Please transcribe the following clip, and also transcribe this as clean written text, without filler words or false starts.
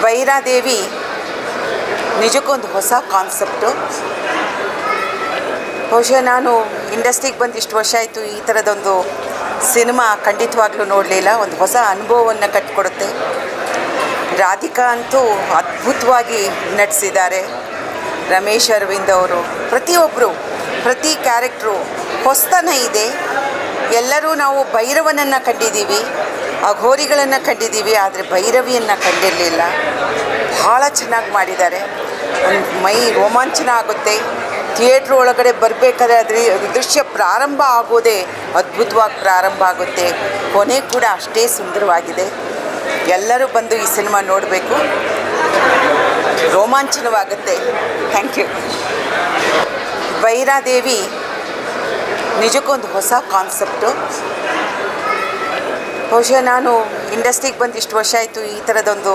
ಭೈರಾದೇವಿ ನಿಜಕ್ಕೊಂದು ಹೊಸ ಕಾನ್ಸೆಪ್ಟು. ಬಹುಶಃ ನಾನು ಇಂಡಸ್ಟ್ರಿಗೆ ಬಂದು ಇಷ್ಟು ವರ್ಷ ಆಯಿತು, ಈ ಥರದೊಂದು ಸಿನಿಮಾ ಖಂಡಿತವಾಗ್ಲೂ ನೋಡಲಿಲ್ಲ. ಒಂದು ಹೊಸ ಅನುಭವವನ್ನು ಕಟ್ಟಿಕೊಡುತ್ತೆ. ರಾಧಿಕಾ ಅಂತೂ ಅದ್ಭುತವಾಗಿ ನಟಿಸಿದ್ದಾರೆ. ರಮೇಶ್ ಅರವಿಂದ್ ಅವರು ಪ್ರತಿಯೊಬ್ಬರು, ಪ್ರತಿ ಕ್ಯಾರೆಕ್ಟ್ರು ಹೊಸತನ ಇದೆ. ಎಲ್ಲರೂ ನಾವು ಭೈರವನನ್ನು ಕಂಡಿದ್ದೀವಿ, ಅಘೋರಿಗಳನ್ನು ಕಂಡಿದ್ದೀವಿ, ಆದರೆ ಭೈರವಿಯನ್ನು ಕಂಡಿರಲಿಲ್ಲ. ಭಾಳ ಚೆನ್ನಾಗಿ ಮಾಡಿದ್ದಾರೆ. ಒಂದು ಮೈ ರೋಮಾಂಚನ ಆಗುತ್ತೆ. ಥಿಯೇಟ್ರ್ ಒಳಗಡೆ ಬರಬೇಕಾದ್ರೆ ದೃಶ್ಯ ಪ್ರಾರಂಭ ಆಗೋದೇ ಅದ್ಭುತವಾಗಿ ಪ್ರಾರಂಭ ಆಗುತ್ತೆ. ಕೊನೆ ಕೂಡ ಅಷ್ಟೇ ಸುಂದರವಾಗಿದೆ. ಎಲ್ಲರೂ ಬಂದು ಈ ಸಿನಿಮಾ ನೋಡಬೇಕು, ರೋಮಾಂಚನವಾಗುತ್ತೆ. Thank you. ಭೈರಾದೇವಿ ನಿಜಕ್ಕೊಂದು ಹೊಸ ಕಾನ್ಸೆಪ್ಟು. ಬಹುಶಃ ನಾನು ಇಂಡಸ್ಟ್ರಿಗೆ ಬಂದು ಇಷ್ಟು ವರ್ಷ ಆಯಿತು, ಈ ಥರದೊಂದು